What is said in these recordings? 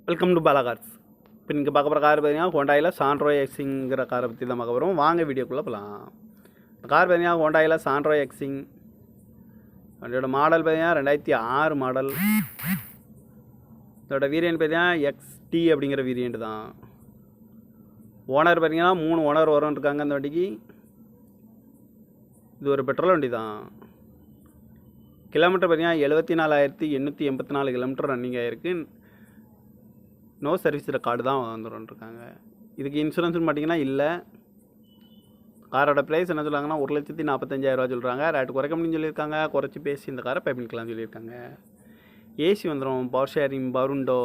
Welcome to Bala cars. இப்போ நீங்கள் பார்க்க போகிற கார் பார்த்தீங்கன்னா ஹோண்டாயில் சாண்ட்ரோ எக்ஸிங்கிற காரை பற்றி தான் பார்க்க போகிறோம். வாங்க வீடியோக்குள்ளே போகலாம். இந்த கார் பார்த்தீங்கன்னா ஹோண்டாயில் சாண்ட்ரோ எக்ஸிங். அதோட மாடல் பார்த்தீங்கன்னா 2006 மாடல். இதோட வேரியன்ட் பார்த்தீங்கன்னா XT அப்படிங்கிற வேரியன்ட் தான். ஓனர் பார்த்தீங்கன்னா 3 ஓனர் வரும் இருக்காங்க அந்த வண்டிக்கு. இது ஒரு பெட்ரோல் வண்டி தான். கிலோமீட்டர் பார்த்தீங்கன்னா 74,884 கிலோமீட்டர் ரன்னிங் ஆகிருக்கு. நோ சர்வீஸ் ரெக்கார்டு தான் வந்துருக்காங்க. இதுக்கு இன்சூரன்ஸ்னு பார்த்தீங்கன்னா இல்லை. காரோட ப்ரைஸ் என்ன சொல்கிறாங்கன்னா 1,45,000 சொல்கிறாங்க. ரேட்டு குறைக்க முடியும்னு சொல்லியிருக்காங்க. குறைச்சி பேசி இந்த காரை பே பண்ணிக்கலாம்னு சொல்லியிருக்காங்க. ஏசி வந்துடும், பவர் ஷேரிங், பருண்டோ.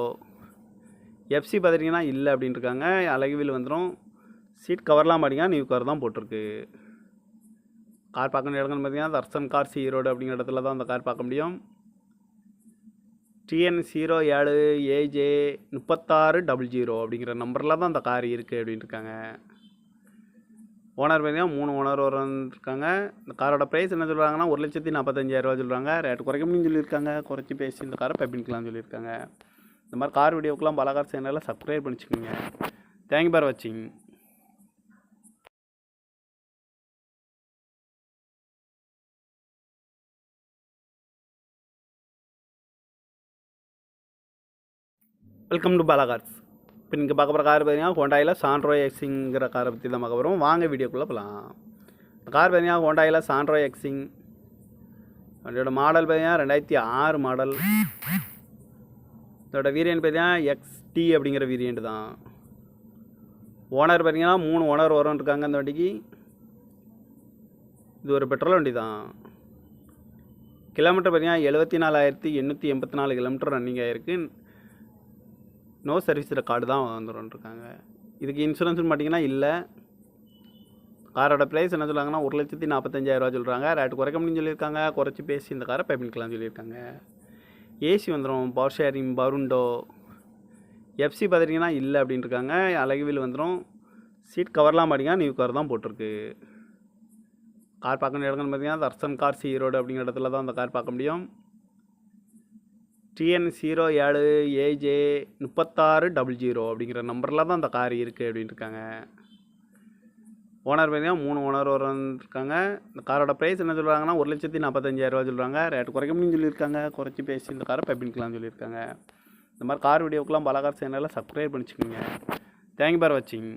எஃப்சி பார்த்துட்டிங்கன்னா இல்லை அப்படின்ட்டு இருக்காங்க. அழகுவில் வந்துடும். சீட் கவர்லாம் பார்த்தீங்கன்னா நியூ கவர் தான் போட்டிருக்கு. கார் பார்க்கணும் இடங்கள்னு பார்த்தீங்கன்னா தர்சன் கார்ஸ் ஈரோடு அப்படிங்கிற இடத்துல தான் அந்த கார் பார்க்க முடியும். TN07AJ3600 அப்படிங்கிற நம்பரில் தான் அந்த கார் இருக்குது அப்படின்ட்டு இருக்காங்க. ஓனர் பார்த்தீங்கன்னா 3 ஓனர் இருக்காங்க. இந்த காரோட ப்ரைஸ் என்ன சொல்கிறாங்கன்னா 1,45,000 சொல்கிறாங்க. ரேட்டு குறைக்க முடியும்னு சொல்லியிருக்காங்க. குறைச்சி பேசி இந்த காரை பே பண்ணிக்கலாம்னு சொல்லியிருக்காங்க. இந்த மாதிரி கார் வீடியோக்கெலாம் பாலா கார் சேனலில் சப்ஸ்கிரைப் பண்ணிச்சுக்கோங்க. தேங்க்யூ ஃபார் வாட்சிங். Welcome to Bala cars. இப்போ நீங்கள் பார்க்க போகிற கார் பார்த்தீங்கன்னா ஹோண்டாயில் சாண்ட்ரோ எக்ஸிங்கிற காரை பற்றி தான் பார்க்க போகிறோம். வாங்க வீடியோக்குள்ளே போகலாம். இந்த கார் பார்த்தீங்கன்னா ஹோண்டாயில் சாண்ட்ரோ எக்ஸிங். அதோட மாடல் பார்த்தீங்கன்னா 2006 மாடல். இதோட வேரியன்ட் பார்த்தீங்கன்னா XT அப்படிங்கிற வேரியன்ட் தான். ஓனர் பார்த்தீங்கன்னா 3 ஓனர் வரும் இருக்காங்க அந்த வண்டிக்கு. இது ஒரு பெட்ரோல் வண்டி தான். கிலோமீட்டர் பார்த்தீங்கன்னா 74,884 கிலோமீட்டர் ரன்னிங் ஆகிருக்கு. நோ சர்வீஸ் ரெக்கார்டு தான் வந்துருக்காங்க. இதுக்கு இன்சூரன்ஸ்னு பார்த்தீங்கன்னா இல்லை. காரோட ப்ரைஸ் என்ன சொல்கிறாங்கன்னா 1,45,000 சொல்கிறாங்க. ரேட்டு குறைக்க முடியும்னு சொல்லியிருக்காங்க. குறைச்சி பேசி இந்த காரை பே பண்ணிக்கலாம்னு சொல்லியிருக்காங்க. ஏசி வந்துடும், பவர் ஷேரிங், பருண்டோ. எஃப்சி பார்த்துட்டிங்கன்னா இல்லை அப்படின்ட்டு இருக்காங்க. அழகுவில் வந்துடும். சீட் கவர்லாம் பார்த்தீங்கன்னா நியூ கவர் தான் போட்டிருக்கு. கார் பார்க்கணும் இடங்கள்னு பார்த்தீங்கன்னா தர்சன் கார்ஸ் ஈரோடு அப்படிங்கிற இடத்துல தான் அந்த கார் பார்க்க முடியும். TN07AJ3600 அப்படிங்கிற நம்பரில் தான் அந்த கார் இருக்குது அப்படின்ட்டு இருக்காங்க. ஓனர் பார்த்தீங்கன்னா 3 ஓனர் இருக்காங்க. இந்த காரோட ப்ரைஸ் என்ன சொல்கிறாங்கன்னா 1,45,000 சொல்கிறாங்க. ரேட்டு குறைக்க முடியும்னு சொல்லியிருக்காங்க. குறைச்சி பேசி இந்த காரை பே பண்ணிக்கலாம்னு சொல்லியிருக்காங்க. இந்த மாதிரி கார் வீடியோக்கெலாம் பாலா கார் சேனலில் சப்ஸ்கிரைப் பண்ணிச்சுக்கோங்க. தேங்க்யூ ஃபார் வாட்சிங்.